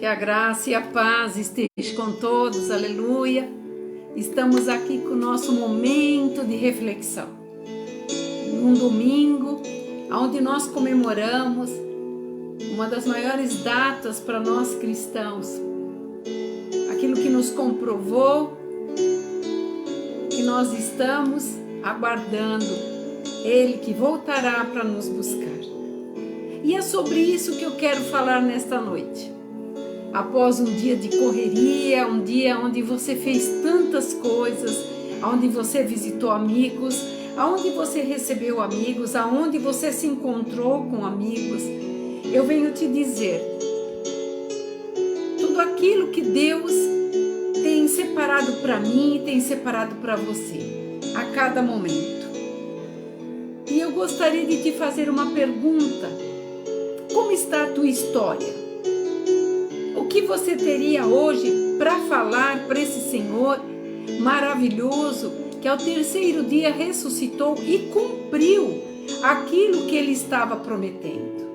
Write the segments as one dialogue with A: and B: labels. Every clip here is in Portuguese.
A: Que a graça e a paz esteja com todos, aleluia. Estamos aqui com o nosso momento de reflexão. Num domingo, onde nós comemoramos uma das maiores datas para nós cristãos. Aquilo que nos comprovou que nós estamos aguardando Ele que voltará para nos buscar. E é sobre isso que eu quero falar nesta noite. Após um dia de correria, um dia onde você fez tantas coisas, onde você visitou amigos, onde você recebeu amigos, onde você se encontrou com amigos, eu venho te dizer, tudo aquilo que Deus tem separado para mim e tem separado para você, a cada momento. E eu gostaria de te fazer uma pergunta: como está a tua história? O que você teria hoje para falar para esse Senhor maravilhoso que ao terceiro dia ressuscitou e cumpriu aquilo que Ele estava prometendo?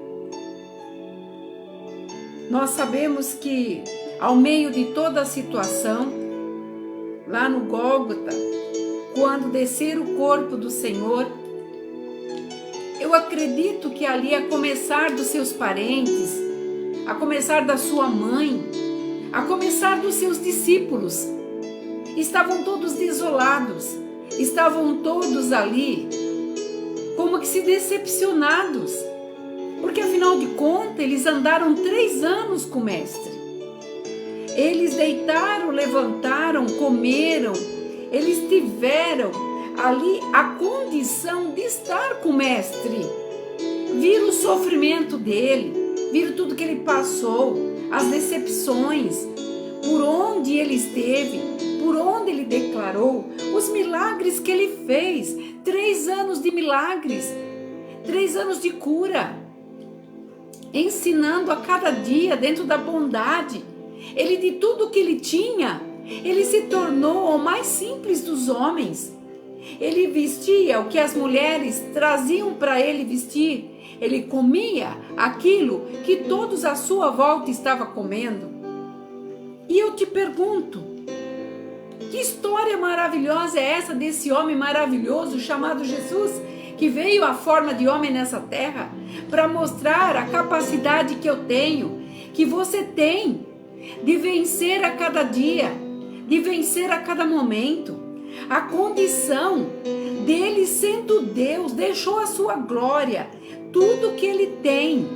A: Nós sabemos que ao meio de toda a situação, lá no Gólgota, quando descer o corpo do Senhor, eu acredito que ali, a começar dos seus parentes, a começar da sua mãe, a começar dos seus discípulos, estavam todos desolados, estavam todos ali como que se decepcionados, porque afinal de contas eles andaram 3 anos com o Mestre. Eles deitaram, levantaram, comeram, eles tiveram ali a condição de estar com o Mestre, viram o sofrimento dele, viram tudo que ele passou, as decepções, por onde ele esteve, por onde ele declarou, os milagres que ele fez, 3 anos de milagres, 3 anos de cura, ensinando a cada dia dentro da bondade. Ele, de tudo que ele tinha, ele se tornou o mais simples dos homens. Ele vestia o que as mulheres traziam para ele vestir. Ele comia aquilo que todos à sua volta estavam comendo. E eu te pergunto, que história maravilhosa é essa desse homem maravilhoso chamado Jesus, que veio à forma de homem nessa terra para mostrar a capacidade que eu tenho, que você tem, de vencer a cada dia, de vencer a cada momento. A condição dele, sendo Deus, deixou a sua glória, tudo que ele tem,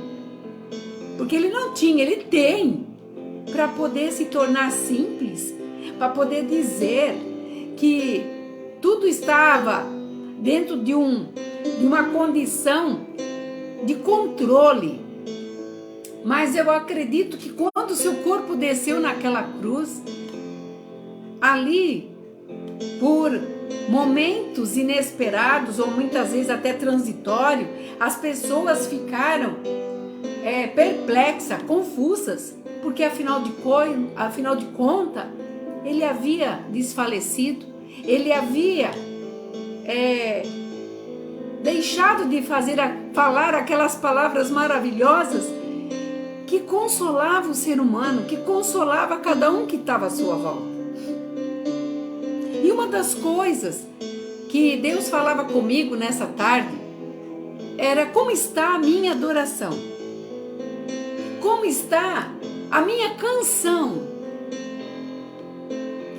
A: porque ele não tinha, ele tem, para poder se tornar simples, para poder dizer que tudo estava dentro de uma condição de controle. Mas eu acredito que quando seu corpo desceu naquela cruz, ali, por momentos inesperados ou muitas vezes até transitório, as pessoas ficaram perplexas, confusas, porque afinal de contas, ele havia desfalecido, ele havia deixado de falar aquelas palavras maravilhosas que consolavam o ser humano, que consolava cada um que estava à sua volta. E uma das coisas que Deus falava comigo nessa tarde era: como está a minha adoração? Como está a minha canção?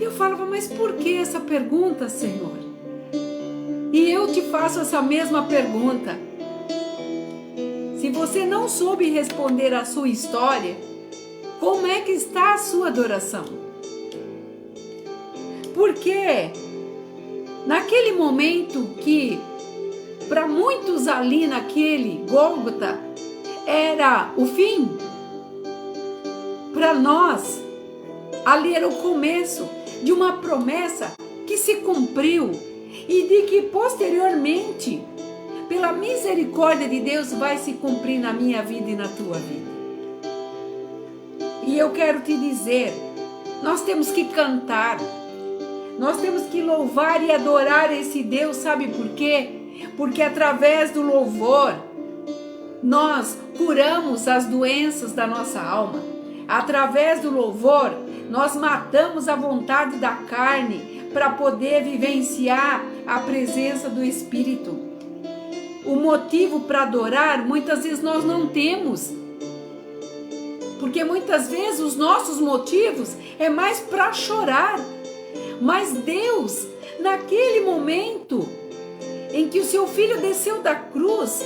A: E eu falava: mas por que essa pergunta, Senhor? E eu te faço essa mesma pergunta. Se você não soube responder a sua história, como é que está a sua adoração? Porque naquele momento que para muitos ali naquele Gólgota era o fim, para nós ali era o começo de uma promessa que se cumpriu e de que posteriormente, pela misericórdia de Deus, vai se cumprir na minha vida e na tua vida. E eu quero te dizer, nós temos que cantar, nós temos que louvar e adorar esse Deus, sabe por quê? Porque através do louvor, nós curamos as doenças da nossa alma, Através do louvor, nós matamos a vontade da carne para poder vivenciar a presença do Espírito. O motivo para adorar, muitas vezes nós não temos. Porque muitas vezes os nossos motivos é mais para chorar. Mas Deus, naquele momento em que o seu filho desceu da cruz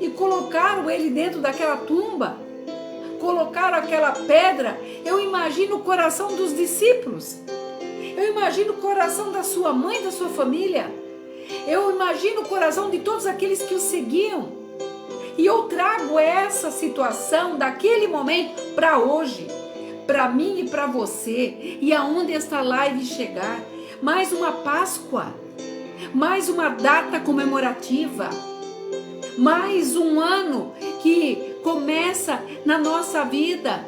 A: e colocaram ele dentro daquela tumba, colocaram aquela pedra, eu imagino o coração dos discípulos. Eu imagino o coração da sua mãe, da sua família. Eu imagino o coração de todos aqueles que o seguiam. E eu trago essa situação daquele momento para hoje, para mim e para você. E aonde esta live chegar, mais uma Páscoa, mais uma data comemorativa, mais um ano que começa na nossa vida.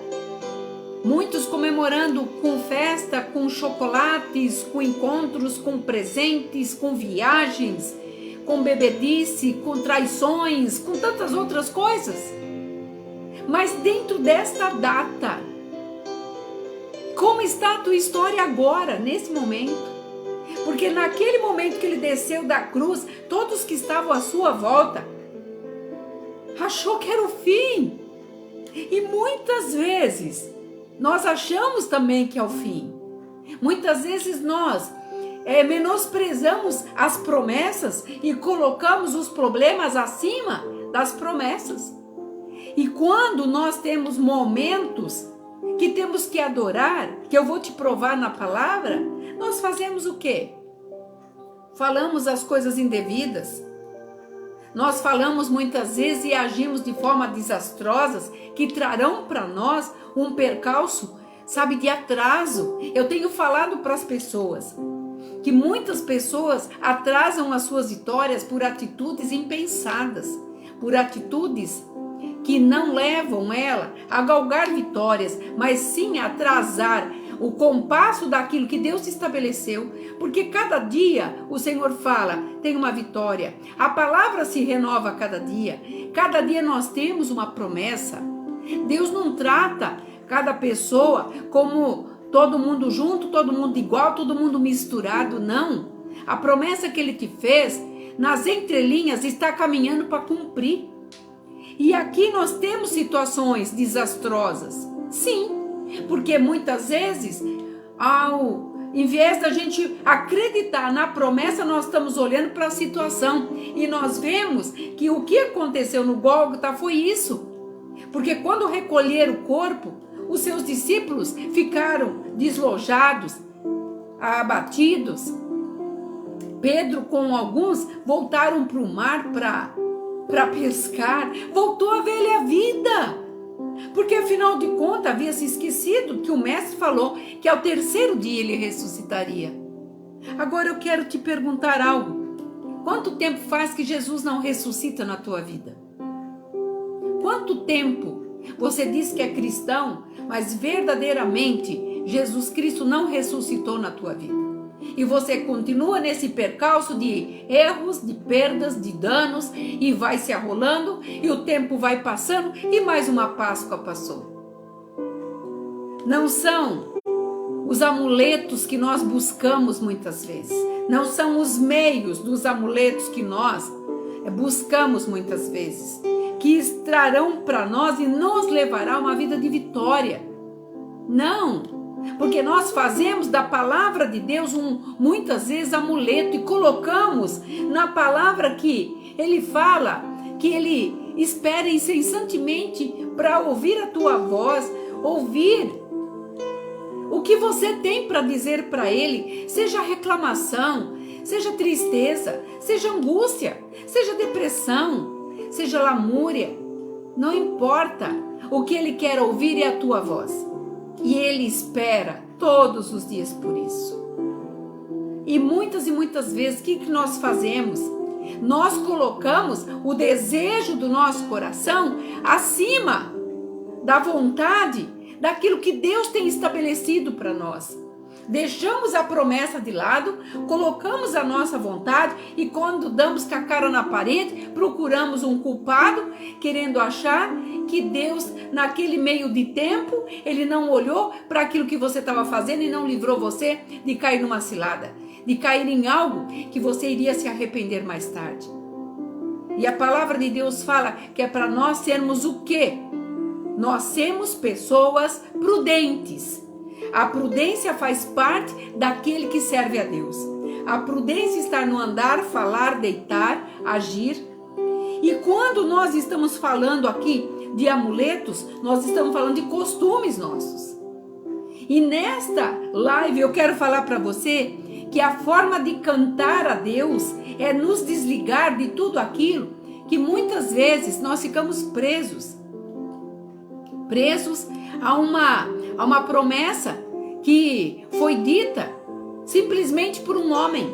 A: Muitos comemorando com festa, com chocolates, com encontros, com presentes, com viagens, com bebedice, com traições, com tantas outras coisas. Mas dentro desta data, como está a tua história agora, nesse momento? Porque naquele momento que ele desceu da cruz, todos que estavam à sua volta achou que era o fim. E muitas vezes nós achamos também que é o fim. Muitas vezes nós menosprezamos as promessas e colocamos os problemas acima das promessas. E quando nós temos momentos que temos que adorar, que eu vou te provar na palavra, nós fazemos o quê? Falamos as coisas indevidas. Nós falamos muitas vezes e agimos de forma desastrosas que trarão para nós um percalço, sabe, de atraso. Eu tenho falado para as pessoas que muitas pessoas atrasam as suas vitórias por atitudes impensadas, por atitudes que não levam ela a galgar vitórias, mas sim a atrasar o compasso daquilo que Deus estabeleceu, porque cada dia o Senhor fala, tem uma vitória, a palavra se renova a cada dia nós temos uma promessa. Deus não trata cada pessoa como todo mundo junto, todo mundo igual, todo mundo misturado, não. A promessa que Ele te fez, nas entrelinhas, está caminhando para cumprir. E aqui nós temos situações desastrosas, sim, porque muitas vezes, ao invés da gente acreditar na promessa, nós estamos olhando para a situação e nós vemos que o que aconteceu no Gólgota foi isso. Porque quando recolheram o corpo, os seus discípulos ficaram deslojados, abatidos. Pedro com alguns voltaram para o mar para pescar, voltou a velha vida. Porque afinal de contas havia se esquecido que o mestre falou que ao terceiro dia ele ressuscitaria. Agora eu quero te perguntar algo. Quanto tempo faz que Jesus não ressuscita na tua vida? Quanto tempo você diz que é cristão, mas verdadeiramente Jesus Cristo não ressuscitou na tua vida? E você continua nesse percalço de erros, de perdas, de danos, e vai se arrolando, e o tempo vai passando, e mais uma Páscoa passou. Não são os amuletos que nós buscamos muitas vezes, não são os meios dos amuletos que nós buscamos muitas vezes, que trarão para nós e nos levará a uma vida de vitória. Não! Porque nós fazemos da palavra de Deus muitas vezes amuleto e colocamos na palavra que Ele fala, que Ele espera incessantemente para ouvir a tua voz, ouvir o que você tem para dizer para Ele, seja reclamação, seja tristeza, seja angústia, seja depressão, seja lamúria, não importa, o que Ele quer ouvir é a tua voz. E Ele espera todos os dias por isso. E muitas vezes, o que nós fazemos? Nós colocamos o desejo do nosso coração acima da vontade, daquilo que Deus tem estabelecido para nós. deixamos a promessa de lado, colocamos a nossa vontade e quando damos com a cara na parede, procuramos um culpado, querendo achar que Deus, naquele meio de tempo, Ele não olhou para aquilo que você estava fazendo e não livrou você de cair numa cilada, de cair em algo que você iria se arrepender mais tarde. E a palavra de Deus fala que é para nós sermos o quê? Nós sermos pessoas prudentes. A prudência faz parte daquele que serve a Deus. A prudência está no andar, falar, deitar, agir. E quando nós estamos falando aqui de amuletos, nós estamos falando de costumes nossos. E nesta live eu quero falar para você que a forma de cantar a Deus é nos desligar de tudo aquilo que muitas vezes nós ficamos presos a uma promessa que foi dita simplesmente por um homem,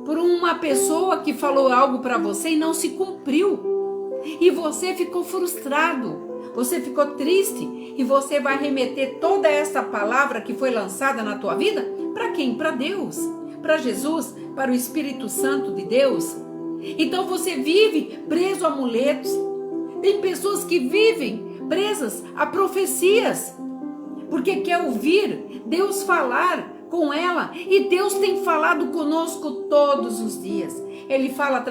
A: por uma pessoa que falou algo para você e não se cumpriu. E você ficou frustrado, você ficou triste e você vai remeter toda essa palavra que foi lançada na tua vida para quem? Para Deus, para Jesus, para o Espírito Santo de Deus. Então você vive preso a amuletos. Tem pessoas que vivem presas a profecias, porque quer ouvir Deus falar com ela, e Deus tem falado conosco todos os dias. Ele fala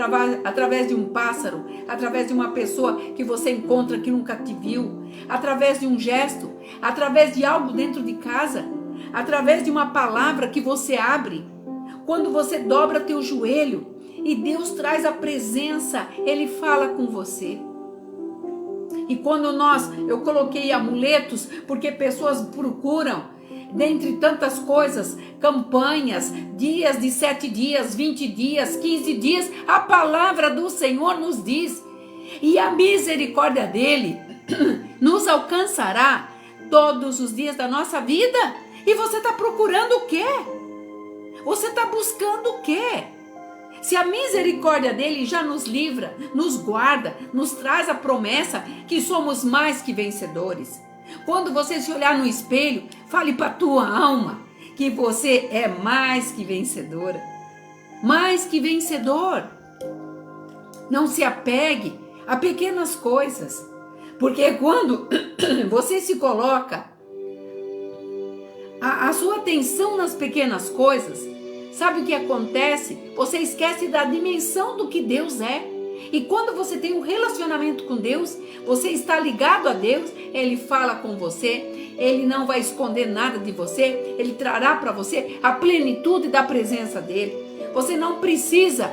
A: através de um pássaro, através de uma pessoa que você encontra que nunca te viu, através de um gesto, através de algo dentro de casa, através de uma palavra que você abre, quando você dobra teu joelho e Deus traz a presença, Ele fala com você. E quando eu coloquei amuletos, porque pessoas procuram, dentre tantas coisas, campanhas, dias de 7 dias, 20 dias, 15 dias, a palavra do Senhor nos diz, e a misericórdia dele nos alcançará todos os dias da nossa vida. E você está procurando o quê? Você está buscando o quê? Se a misericórdia dele já nos livra, nos guarda, nos traz a promessa que somos mais que vencedores. Quando você se olhar no espelho, fale para a tua alma que você é mais que vencedora. Mais que vencedor. Não se apegue a pequenas coisas, porque quando você se coloca a sua atenção nas pequenas coisas, sabe o que acontece? Você esquece da dimensão do que Deus é. E quando você tem um relacionamento com Deus, você está ligado a Deus, Ele fala com você, Ele não vai esconder nada de você, Ele trará para você a plenitude da presença dEle. Você não precisa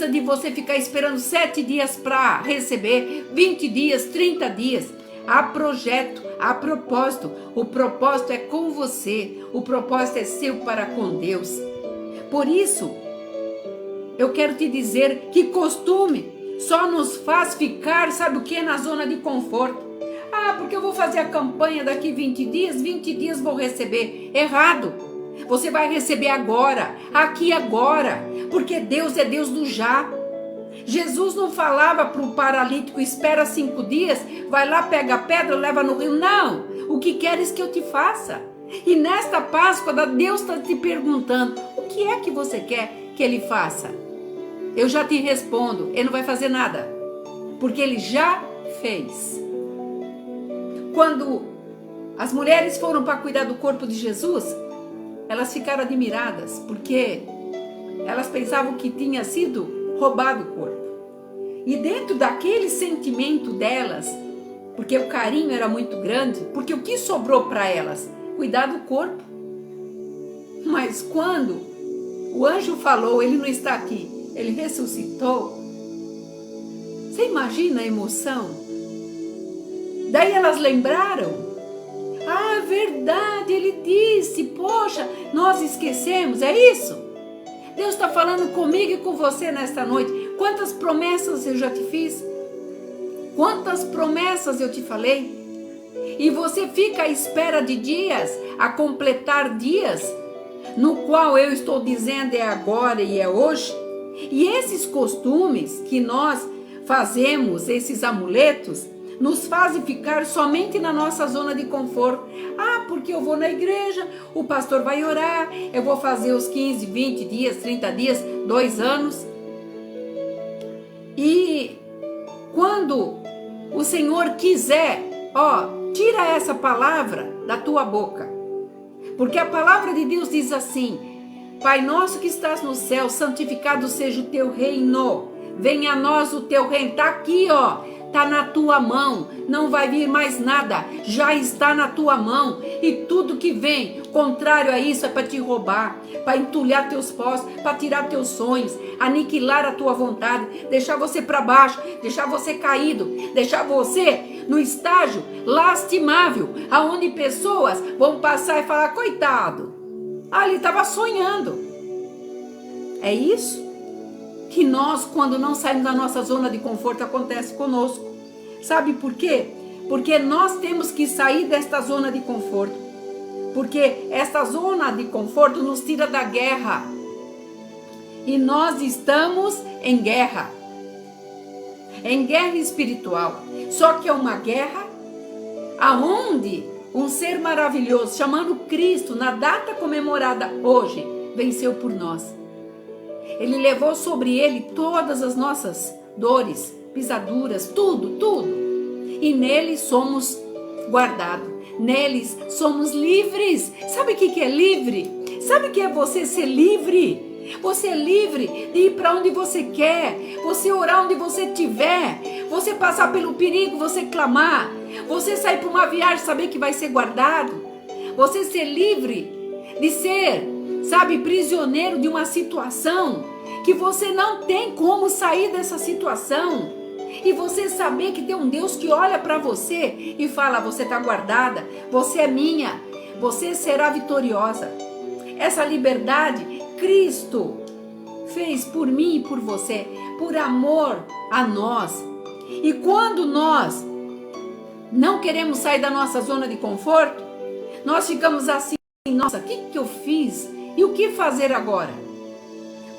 A: de você ficar esperando 7 dias para receber, 20 dias, 30 dias. Há projeto, há propósito. O propósito é com você. O propósito é seu para com Deus. Por isso, eu quero te dizer que costume só nos faz ficar, sabe o que? Na zona de conforto. Ah, porque eu vou fazer a campanha daqui 20 dias vou receber. Errado. Você vai receber agora, aqui agora. Porque Deus é Deus do já. Jesus não falava para o paralítico, espera 5 dias, vai lá, pega a pedra, leva no rio. Não, o que queres que eu te faça? E nesta Páscoa, Deus está te perguntando, o que é que você quer que Ele faça? Eu já te respondo, Ele não vai fazer nada, porque Ele já fez. Quando as mulheres foram para cuidar do corpo de Jesus, elas ficaram admiradas, porque elas pensavam que tinha sido roubado o corpo. E dentro daquele sentimento delas, porque o carinho era muito grande, porque o que sobrou para elas? Cuidar do corpo. Mas quando o anjo falou, ele não está aqui, ele ressuscitou, você imagina a emoção? Daí elas lembraram, ah, verdade, ele disse, poxa, nós esquecemos, é isso? Deus está falando comigo e com você nesta noite. Quantas promessas eu já te fiz? Quantas promessas eu te falei? E você fica à espera de dias, a completar dias, no qual eu estou dizendo é agora e é hoje. E esses costumes que nós fazemos, esses amuletos, nos fazem ficar somente na nossa zona de conforto. Ah, porque eu vou na igreja, o pastor vai orar, eu vou fazer os 15, 20 dias, 30 dias, 2 anos. E quando o Senhor quiser, tira essa palavra da tua boca. Porque a palavra de Deus diz assim: Pai nosso que estás no céu, santificado seja o teu reino. Venha a nós o teu reino. Está aqui, está na tua mão. Não vai vir mais nada. Já está na tua mão. E tudo que vem contrário a isso é para te roubar, para entulhar teus postos, para tirar teus sonhos, aniquilar a tua vontade, deixar você para baixo, deixar você caído, deixar você no estágio lastimável, aonde pessoas vão passar e falar: coitado, ele estava sonhando. É isso que nós, quando não saímos da nossa zona de conforto, acontece conosco. Sabe por quê? Porque nós temos que sair desta zona de conforto. Porque esta zona de conforto nos tira da guerra. E nós estamos em guerra. Em guerra espiritual. Só que é uma guerra aonde um ser maravilhoso, chamado Cristo, na data comemorada hoje, venceu por nós. Ele levou sobre ele todas as nossas dores, pisaduras, tudo. E nele somos guardados. Neles somos livres. Sabe o que é livre? Sabe o que é você ser livre? Você é livre de ir para onde você quer. Você orar onde você estiver. Você passar pelo perigo, você clamar. Você sair para uma viagem, saber que vai ser guardado. Você ser livre de ser, prisioneiro de uma situação que você não tem como sair dessa situação. E você saber que tem um Deus que olha para você e fala: você está guardada, você é minha, você será vitoriosa. Essa liberdade Cristo fez por mim e por você, por amor a nós. E quando nós não queremos sair da nossa zona de conforto, nós ficamos assim: nossa, o que eu fiz? E o que fazer agora?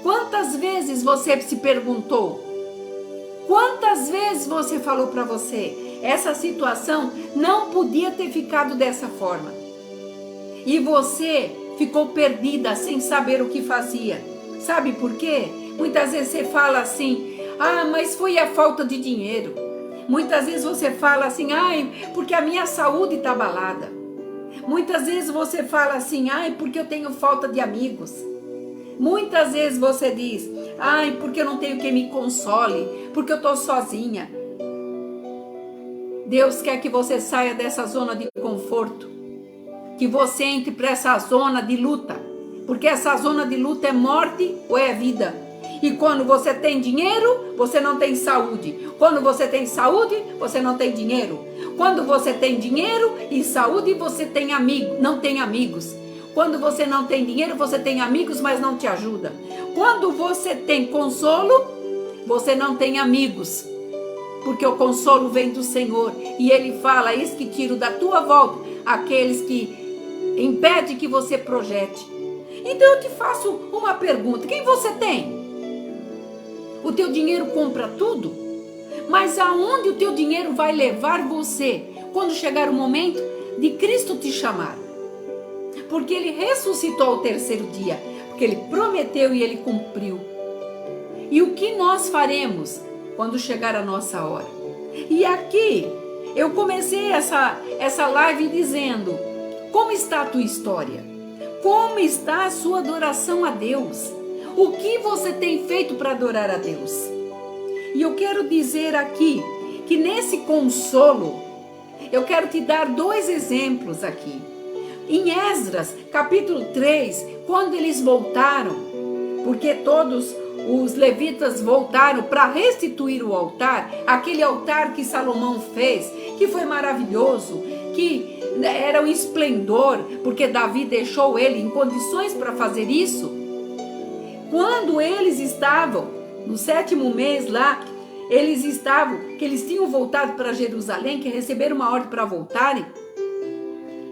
A: Quantas vezes você se perguntou? Quantas vezes você falou para você: essa situação não podia ter ficado dessa forma? E você ficou perdida, sem saber o que fazia. Sabe por quê? Muitas vezes você fala assim: mas foi a falta de dinheiro. Muitas vezes você fala assim: porque a minha saúde está abalada. Muitas vezes você fala assim: porque eu tenho falta de amigos. Muitas vezes você diz: porque eu não tenho quem me console, porque eu estou sozinha. Deus quer que você saia dessa zona de conforto, que você entre para essa zona de luta, porque essa zona de luta é morte ou é vida. E quando você tem dinheiro, você não tem saúde. Quando você tem saúde, você não tem dinheiro. Quando você tem dinheiro e saúde, você tem não tem amigos. Quando você não tem dinheiro, você tem amigos, mas não te ajuda. Quando você tem consolo, você não tem amigos. Porque o consolo vem do Senhor. E Ele fala: eis que tiro da tua volta aqueles que impedem que você projete. Então eu te faço uma pergunta: quem você tem? O teu dinheiro compra tudo? Mas aonde o teu dinheiro vai levar você quando chegar o momento de Cristo te chamar? Porque Ele ressuscitou ao terceiro dia, porque Ele prometeu e Ele cumpriu. E o que nós faremos quando chegar a nossa hora? E aqui eu comecei essa live dizendo: como está a tua história? Como está a sua adoração a Deus? O que você tem feito para adorar a Deus? E eu quero dizer aqui que nesse consolo, eu quero te dar 2 exemplos aqui. Em Esdras, capítulo 3, quando eles voltaram, porque todos os levitas voltaram para restituir o altar, aquele altar que Salomão fez, que foi maravilhoso, que era um esplendor, porque Davi deixou ele em condições para fazer isso. Quando eles estavam no 7º mês lá, que eles tinham voltado para Jerusalém, que receberam uma ordem para voltarem,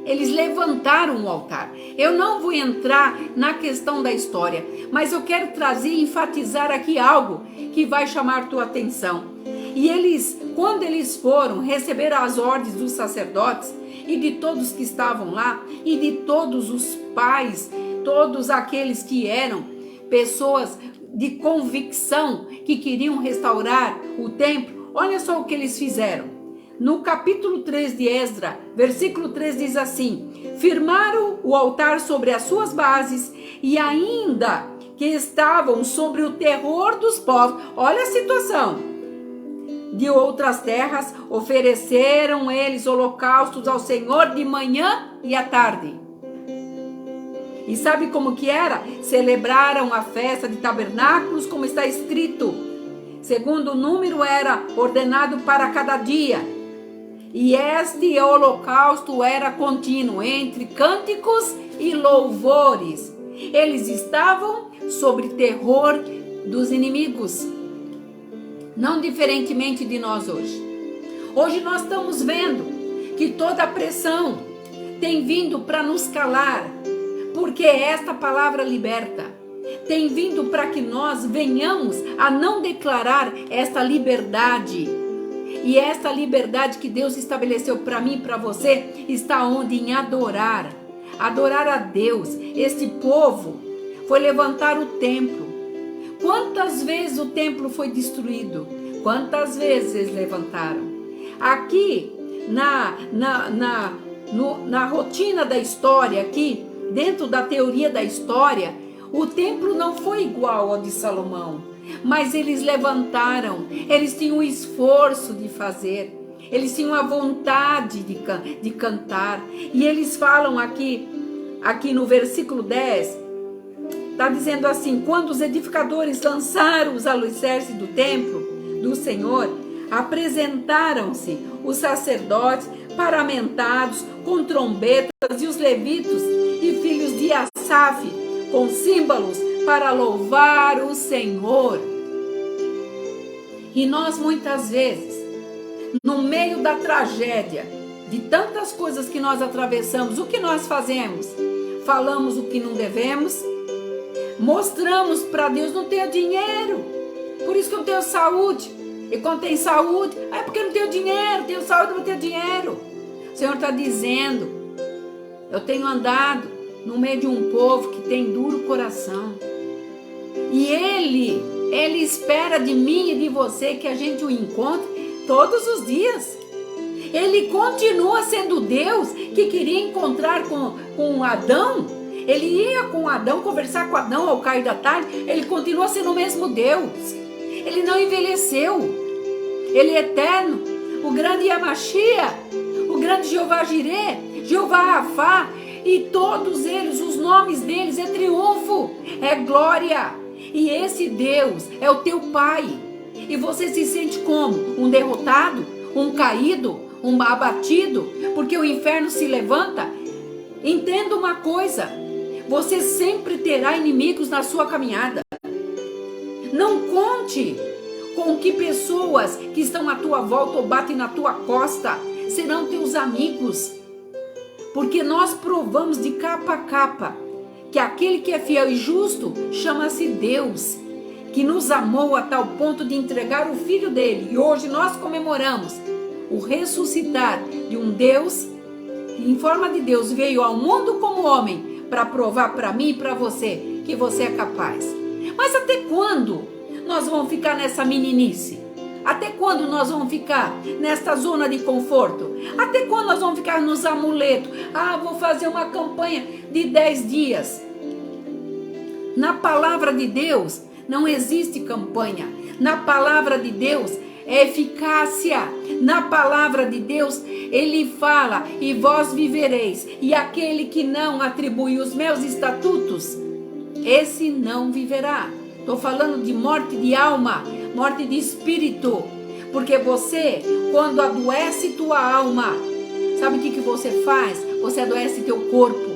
A: eles levantaram o altar. Eu não vou entrar na questão da história, mas eu quero trazer e enfatizar aqui algo que vai chamar tua atenção. E quando eles foram receber as ordens dos sacerdotes e de todos que estavam lá, e de todos os pais, todos aqueles que eram pessoas de convicção que queriam restaurar o templo, olha só o que eles fizeram. No capítulo 3 de Esdra, versículo 3 diz assim: firmaram o altar sobre as suas bases, e ainda que estavam sobre o terror dos povos, olha a situação, de outras terras, ofereceram eles holocaustos ao Senhor de manhã e à tarde. E sabe como que era? Celebraram a festa de tabernáculos, como está escrito. Segundo o número era ordenado para cada dia. E este holocausto era contínuo, entre cânticos e louvores. Eles estavam sob terror dos inimigos. Não diferentemente de nós hoje. Hoje nós estamos vendo que toda a pressão tem vindo para nos calar, porque esta palavra liberta. Tem vindo para que nós venhamos a não declarar esta liberdade. E esta liberdade que Deus estabeleceu para mim e para você está onde? Em adorar. Adorar a Deus. Este povo foi levantar o templo. Quantas vezes o templo foi destruído? Quantas vezes eles levantaram? Aqui, na rotina da história, aqui, dentro da teoria da história, o templo não foi igual ao de Salomão, mas eles levantaram, eles tinham o esforço de fazer, eles tinham a vontade de cantar, e eles falam aqui no versículo 10, está dizendo assim: quando os edificadores lançaram os alicerces do templo do Senhor, apresentaram-se os sacerdotes paramentados com trombetas e os levitas e filhos de Asaf com símbolos para louvar o Senhor. E nós muitas vezes, no meio da tragédia, de tantas coisas que nós atravessamos, o que nós fazemos? Falamos o que não devemos, mostramos para Deus: não tenho dinheiro, por isso que eu não tenho saúde. E quando tem saúde, é porque eu não tenho dinheiro, tenho saúde, não tenho dinheiro. O Senhor está dizendo: eu tenho andado no meio de um povo que tem duro coração. E Ele espera de mim e de você que a gente o encontre todos os dias. Ele continua sendo Deus que queria encontrar com Adão. Ele ia com Adão, conversar com Adão ao cair da tarde. Ele continua sendo o mesmo Deus. Ele não envelheceu. Ele é eterno. O grande Yamashia, o grande Jeová Jireh, Jeová Rafá, e todos eles, os nomes deles é triunfo, é glória. E esse Deus é o teu Pai. E você se sente como? Um derrotado? Um caído? Um abatido? Porque o inferno se levanta? Entenda uma coisa: você sempre terá inimigos na sua caminhada. Não conte com que pessoas que estão à tua volta ou batem na tua costa serão teus amigos. Porque nós provamos de capa a capa que aquele que é fiel e justo chama-se Deus, que nos amou a tal ponto de entregar o Filho dele. E hoje nós comemoramos o ressuscitar de um Deus que em forma de Deus veio ao mundo como homem para provar para mim e para você que você é capaz. Mas até quando nós vamos ficar nessa meninice? Até quando nós vamos ficar nesta zona de conforto? Até quando nós vamos ficar nos amuletos? Vou fazer uma campanha de 10 dias. Na palavra de Deus não existe campanha. Na palavra de Deus é eficácia. Na palavra de Deus ele fala: e vós vivereis. E aquele que não atribui os meus estatutos, esse não viverá. Estou falando de morte de alma, morte de espírito. Porque você, quando adoece tua alma, sabe o que você faz? Você adoece teu corpo.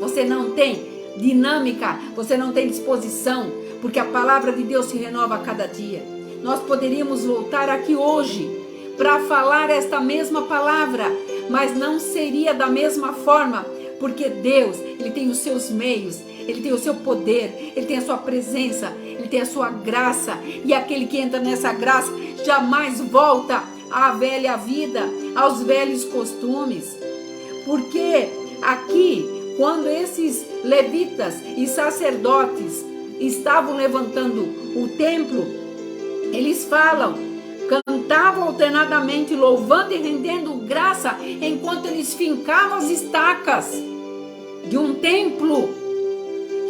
A: Você não tem dinâmica, você não tem disposição, porque a palavra de Deus se renova a cada dia. Nós poderíamos voltar aqui hoje para falar esta mesma palavra, mas não seria da mesma forma, porque Deus, Ele tem os seus meios, Ele tem o seu poder, Ele tem a sua presença, Ele tem a sua graça, e aquele que entra nessa graça jamais volta à velha vida, aos velhos costumes. Porque aqui, quando esses levitas e sacerdotes estavam levantando o templo, eles falam, cantavam alternadamente, louvando e rendendo graça, enquanto eles fincavam as estacas de um templo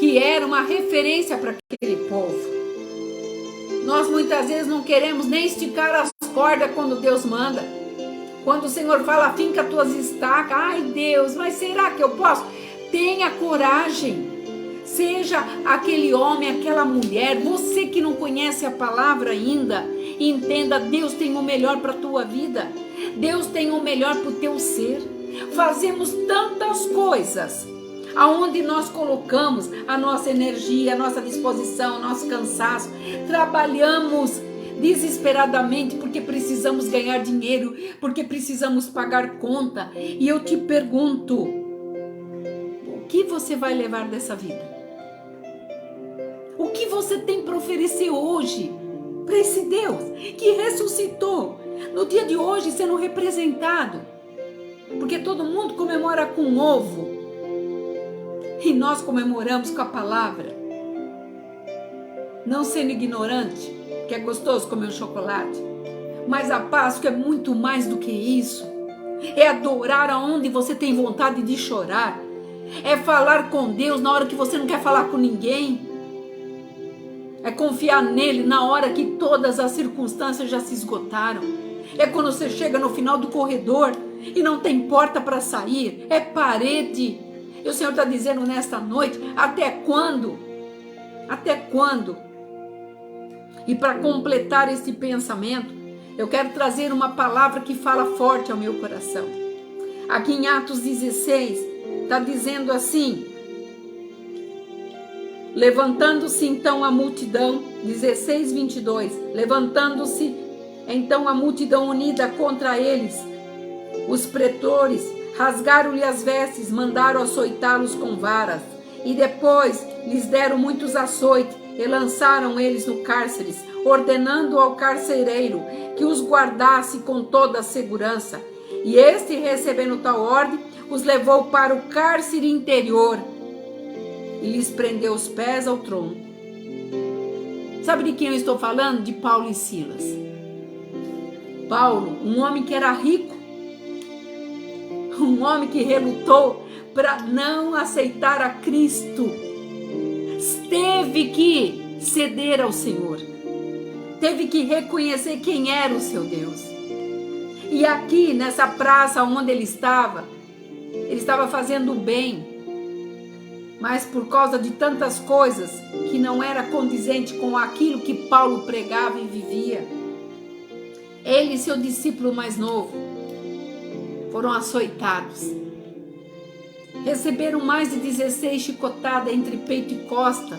A: que era uma referência para aquele povo. Nós muitas vezes não queremos nem esticar as cordas quando Deus manda. Quando o Senhor fala, finca tuas estacas, ai Deus, mas será que eu posso? Tenha coragem. Seja aquele homem, aquela mulher, você que não conhece a palavra ainda, entenda, Deus tem o melhor para a tua vida. Deus tem o melhor para o teu ser. Fazemos tantas coisas, aonde nós colocamos a nossa energia, a nossa disposição, o nosso cansaço. Trabalhamos desesperadamente porque precisamos ganhar dinheiro, porque precisamos pagar conta. E eu te pergunto, o que você vai levar dessa vida? O que você tem para oferecer hoje para esse Deus que ressuscitou no dia de hoje sendo representado? Porque todo mundo comemora com ovo e nós comemoramos com a palavra. Não sendo ignorante, que é gostoso comer um chocolate, mas a Páscoa é muito mais do que isso. É adorar aonde você tem vontade de chorar. É falar com Deus na hora que você não quer falar com ninguém. É confiar nele na hora que todas as circunstâncias já se esgotaram. É quando você chega no final do corredor e não tem porta para sair. É parede. E o Senhor está dizendo nesta noite, até quando? Até quando? E para completar esse pensamento, eu quero trazer uma palavra que fala forte ao meu coração. Aqui em Atos 16, está dizendo assim, levantando-se então a multidão, 16:22, levantando-se então a multidão unida contra eles, os pretores rasgaram-lhe as vestes, mandaram açoitá-los com varas, e depois lhes deram muitos açoites, e lançaram eles no cárcere, ordenando ao carcereiro que os guardasse com toda a segurança. E este, recebendo tal ordem, os levou para o cárcere interior e lhes prendeu os pés ao tronco. Sabe de quem eu estou falando? De Paulo e Silas. Paulo, um homem que era rico, um homem que relutou para não aceitar a Cristo, teve que ceder ao Senhor, teve que reconhecer quem era o seu Deus. E aqui nessa praça onde ele estava fazendo o bem, mas por causa de tantas coisas que não era condizente com aquilo que Paulo pregava e vivia, ele e seu discípulo mais novo foram açoitados. Receberam mais de 16 chicotadas entre peito e costa,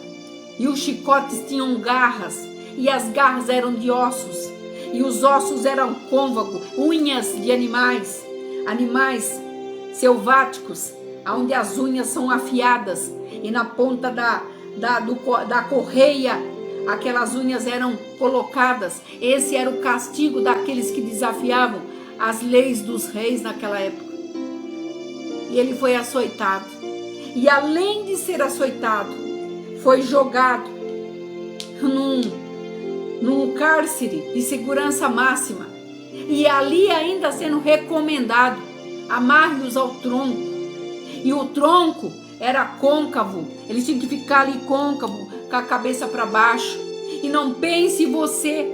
A: e os chicotes tinham garras, e as garras eram de ossos, e os ossos eram côncavo, unhas de animais selváticos, onde as unhas são afiadas, e na ponta da correia aquelas unhas eram colocadas. Esse era o castigo daqueles que desafiavam as leis dos reis naquela época. E ele foi açoitado, e além de ser açoitado, foi jogado num cárcere de segurança máxima, e ali ainda sendo recomendado, amarre-os ao tronco, e o tronco era côncavo, eles tinham que ficar ali côncavo, com a cabeça para baixo. E não pense você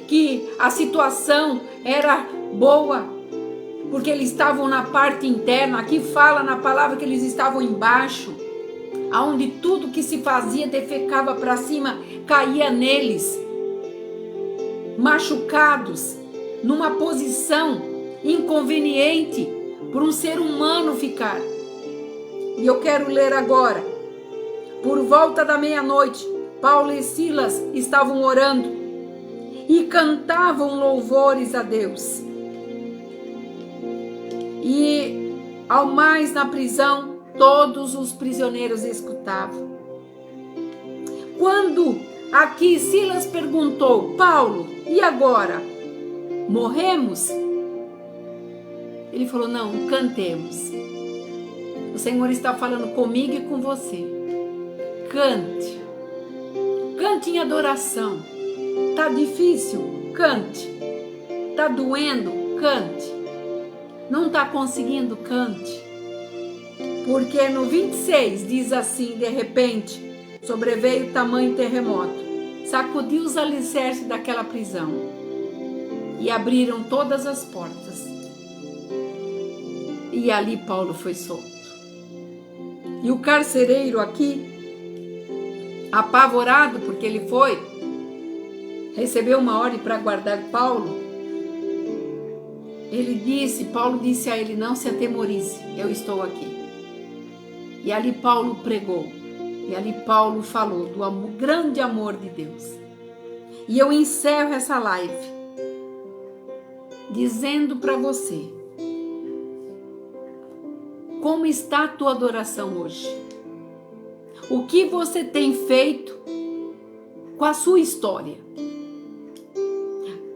A: que a situação era boa, porque eles estavam na parte interna. Aqui fala na palavra que eles estavam embaixo, aonde tudo que se fazia defecava para cima, caía neles, machucados, numa posição inconveniente por um ser humano ficar. E eu quero ler agora. Por volta da meia-noite, Paulo e Silas estavam orando e cantavam louvores a Deus. E ao mais na prisão Todos os prisioneiros escutavam. Quando aqui Silas perguntou: Paulo, e agora? Morremos? Ele falou: não, cantemos. O Senhor está falando comigo e com você. Cante. Cante em adoração. Tá difícil? Cante. Tá doendo? Cante. Não tá conseguindo? Cante. Porque no 26 diz assim: de repente sobreveio tamanho terremoto, sacudiu os alicerces daquela prisão e abriram todas as portas. E ali Paulo foi solto. E o carcereiro aqui, apavorado, porque ele recebeu uma ordem para guardar Paulo, Paulo disse a ele: não se atemorize, eu estou aqui. E ali Paulo pregou, e ali Paulo falou do grande amor de Deus. E eu encerro essa live dizendo para você: como está a tua adoração hoje? O que você tem feito com a sua história?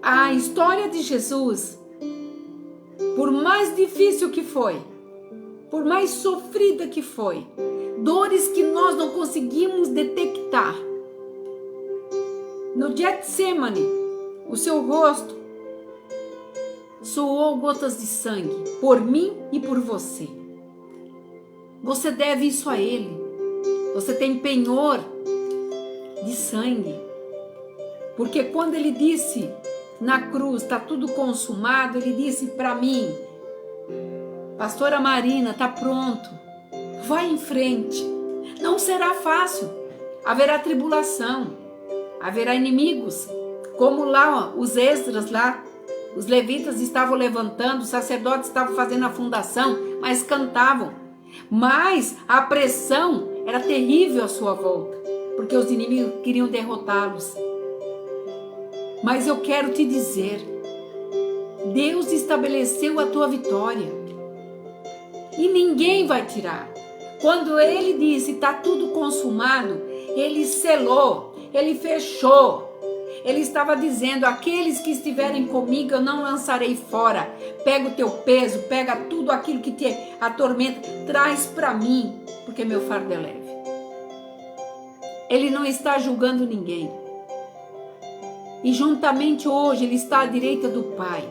A: A história de Jesus, por mais difícil que foi, por mais sofrida que foi, dores que nós não conseguimos detectar, no Getsemane, o seu rosto suou gotas de sangue por mim e por você. Você deve isso a Ele. Você tem penhor de sangue. Porque quando Ele disse na cruz: está tudo consumado, Ele disse para mim: Pastora Marina, está pronto. Vai em frente. Não será fácil. Haverá tribulação. Haverá inimigos. Como lá, os Esdras lá, os levitas estavam levantando, os sacerdotes estavam fazendo a fundação, mas cantavam. Mas a pressão era terrível à sua volta, porque os inimigos queriam derrotá-los. Mas eu quero te dizer, Deus estabeleceu a tua vitória e ninguém vai tirar. Quando Ele disse: está tudo consumado, Ele selou, Ele fechou. Ele estava dizendo: aqueles que estiverem comigo eu não lançarei fora. Pega o teu peso, pega tudo aquilo que te atormenta, traz para mim, porque meu fardo é leve. Ele não está julgando ninguém. E juntamente hoje Ele está à direita do Pai.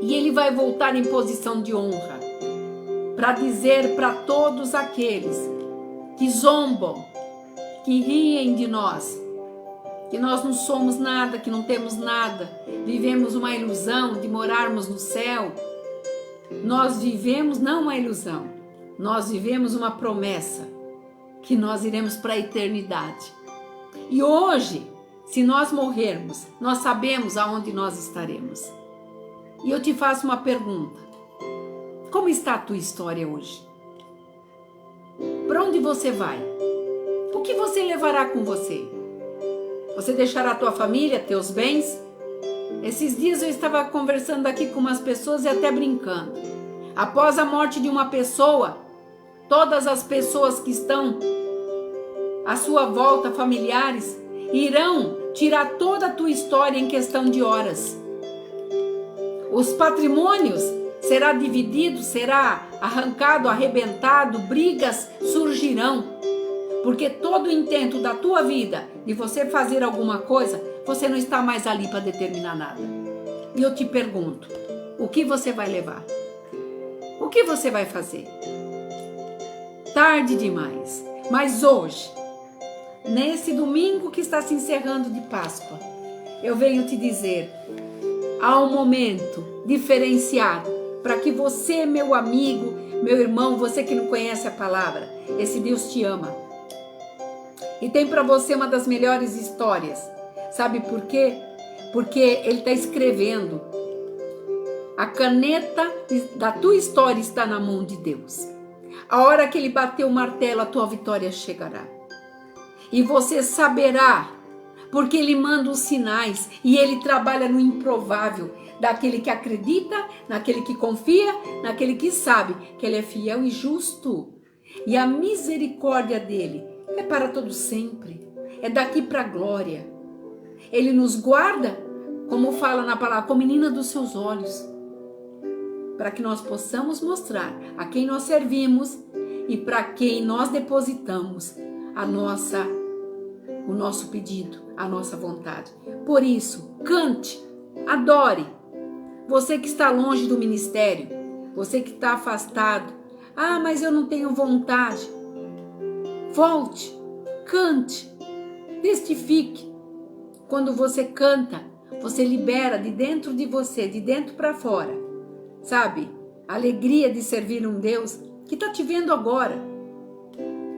A: E Ele vai voltar em posição de honra para dizer para todos aqueles que zombam, que riem de nós, que nós não somos nada, que não temos nada, vivemos uma ilusão de morarmos no céu. Nós vivemos não uma ilusão, nós vivemos uma promessa, que nós iremos para a eternidade. E hoje, se nós morrermos, nós sabemos aonde nós estaremos. E eu te faço uma pergunta: como está a tua história hoje? Para onde você vai? O que você levará com você? Você deixará a tua família, teus bens? Esses dias eu estava conversando aqui com umas pessoas e até brincando. Após a morte de uma pessoa, todas as pessoas que estão à sua volta, familiares, irão tirar toda a tua história em questão de horas. Os patrimônios será dividido, será arrancado, arrebentado, brigas surgirão. Porque todo o intento da tua vida de você fazer alguma coisa, você não está mais ali para determinar nada. E eu te pergunto, o que você vai levar? O que você vai fazer? Tarde demais, mas hoje, nesse domingo que está se encerrando de Páscoa, eu venho te dizer, há um momento diferenciado para que você, meu amigo, meu irmão, você que não conhece a palavra, esse Deus te ama. E tem para você uma das melhores histórias. Sabe por quê? Porque Ele está escrevendo. A caneta da tua história está na mão de Deus. A hora que Ele bater o martelo, a tua vitória chegará. E você saberá, porque Ele manda os sinais e Ele trabalha no improvável, daquele que acredita, naquele que confia, naquele que sabe que Ele é fiel e justo E a misericórdia dele é para todo sempre. É daqui para a glória. Ele nos guarda, como fala na palavra, com a menina dos seus olhos, para que nós possamos mostrar a quem nós servimos e para quem nós depositamos o nosso pedido, a nossa vontade. Por isso, cante, adore. Você que está longe do ministério, você que está afastado, mas eu não tenho vontade. Volte, cante, testifique. Quando você canta, você libera de dentro de você, de dentro para fora, sabe? A alegria de servir um Deus que está te vendo agora,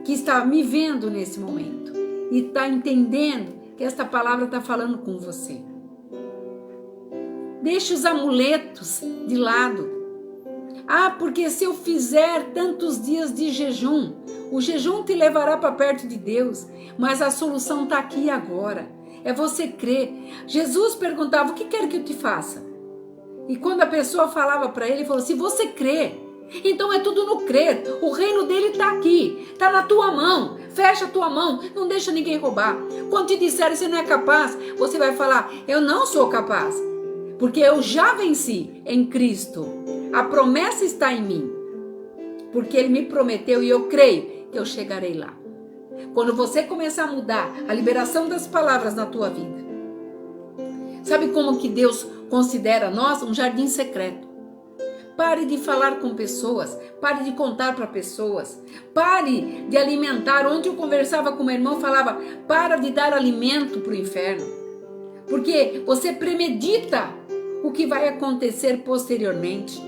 A: que está me vendo nesse momento e está entendendo que esta palavra está falando com você. Deixe os amuletos de lado. Porque se eu fizer tantos dias de jejum, o jejum te levará para perto de Deus, mas a solução está aqui agora. É você crer. Jesus perguntava: o que quer que eu te faça? E quando a pessoa falava para ele, ele falou: se você crê, então é tudo no crer. O reino dele está aqui, está na tua mão. Fecha a tua mão, não deixa ninguém roubar. Quando te disserem que você não é capaz, você vai falar: eu não sou capaz, porque eu já venci em Cristo. A promessa está em mim, porque ele me prometeu e eu creio que eu chegarei lá. Quando você começar a mudar a liberação das palavras na tua vida, sabe como que Deus considera nós? Um jardim secreto. Pare de falar com pessoas, pare de contar para pessoas, pare de alimentar. Ontem eu conversava com meu irmão, falava: para de dar alimento para o inferno, porque você premedita o que vai acontecer posteriormente.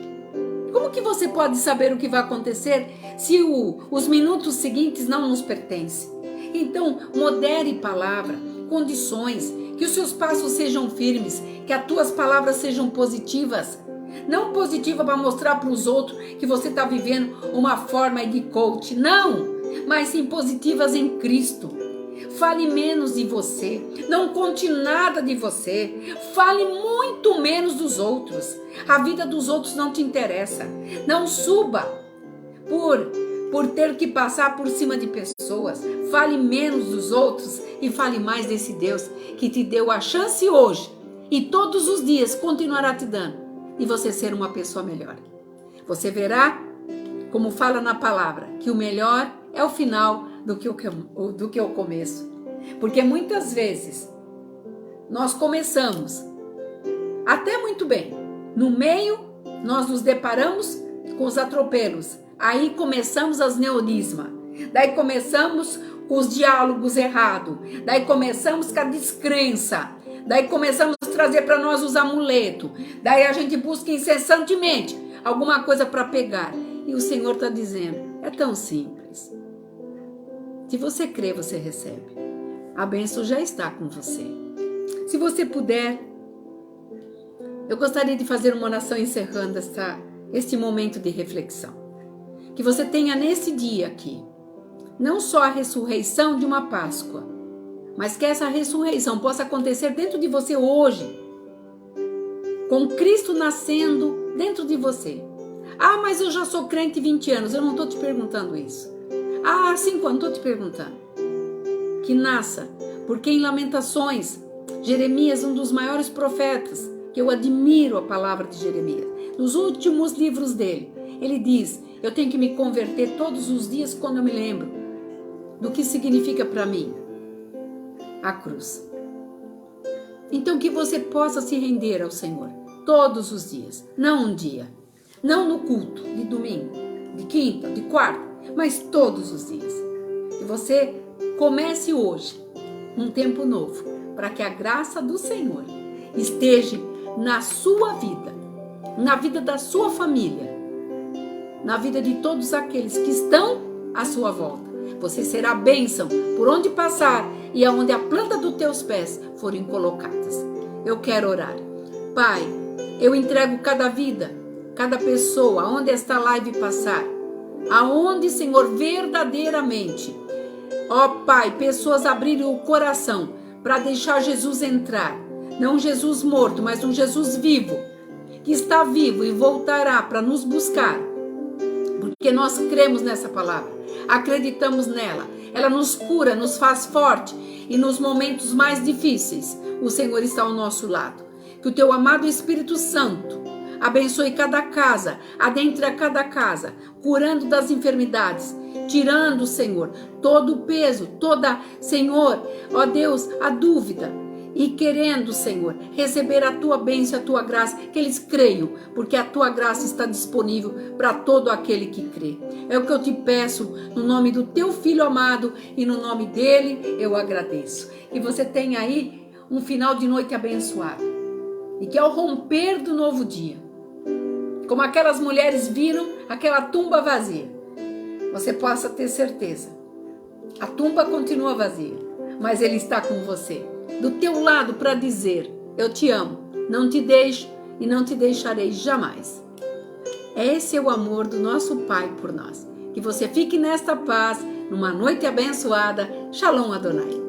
A: Como que você pode saber o que vai acontecer se os minutos seguintes não nos pertencem? Então, modere palavra, condições, que os seus passos sejam firmes, que as tuas palavras sejam positivas. Não positiva para mostrar para os outros que você está vivendo uma forma de coach, não, mas sim positivas em Cristo. Fale menos de você, não conte nada de você, fale muito menos dos outros. A vida dos outros não te interessa. Não suba por ter que passar por cima de pessoas. Fale menos dos outros e fale mais desse Deus que te deu a chance hoje e todos os dias continuará te dando de você ser uma pessoa melhor. Você verá, como fala na palavra, que o melhor é o final do que o começo. Porque muitas vezes nós começamos até muito bem. No meio, nós nos deparamos com os atropelos. Aí começamos as neurismas. Daí começamos com os diálogos errados. Daí começamos com a descrença. Daí começamos a trazer para nós os amuletos. Daí a gente busca incessantemente alguma coisa para pegar. E o Senhor está dizendo: é tão simples. Se você crê, você recebe. A bênção já está com você. Se você puder, eu gostaria de fazer uma oração encerrando este momento de reflexão. Que você tenha nesse dia aqui, não só a ressurreição de uma Páscoa, mas que essa ressurreição possa acontecer dentro de você hoje, com Cristo nascendo dentro de você. Mas eu já sou crente 20 anos, eu não estou te perguntando isso. 5 anos, estou te perguntando. Que nasça, porque em Lamentações, Jeremias, um dos maiores profetas, que eu admiro a palavra de Jeremias, nos últimos livros dele, ele diz: eu tenho que me converter todos os dias quando eu me lembro do que significa para mim a cruz. Então que você possa se render ao Senhor todos os dias, não um dia, não no culto de domingo, de quinta, de quarta, mas todos os dias. Que você comece hoje um tempo novo, para que a graça do Senhor esteja na sua vida, na vida da sua família, na vida de todos aqueles que estão à sua volta. Você será bênção por onde passar e aonde a planta dos teus pés forem colocadas. Eu quero orar. Pai, eu entrego cada vida, cada pessoa, aonde esta live passar, aonde, Senhor, verdadeiramente, ó Pai, pessoas abrirem o coração para deixar Jesus entrar. Não um Jesus morto, mas um Jesus vivo, que está vivo e voltará para nos buscar. porque nós cremos nessa palavra, acreditamos nela. Ela nos cura, nos faz forte e nos momentos mais difíceis o Senhor está ao nosso lado. Que o teu amado Espírito Santo abençoe cada casa, adentre a cada casa, curando das enfermidades, tirando, Senhor, todo o peso, Senhor, ó Deus, a dúvida. E querendo, Senhor, receber a tua bênção, a tua graça, que eles creiam, porque a tua graça está disponível para todo aquele que crê. É o que eu te peço, no nome do teu Filho amado, e no nome dele eu agradeço. Que você tenha aí um final de noite abençoado. E que ao romper do novo dia, como aquelas mulheres viram aquela tumba vazia, você possa ter certeza. A tumba continua vazia, mas ele está com você, do teu lado, para dizer: eu te amo, não te deixo e não te deixarei jamais. Esse é o amor do nosso Pai por nós. Que você fique nesta paz, numa noite abençoada. Shalom Adonai.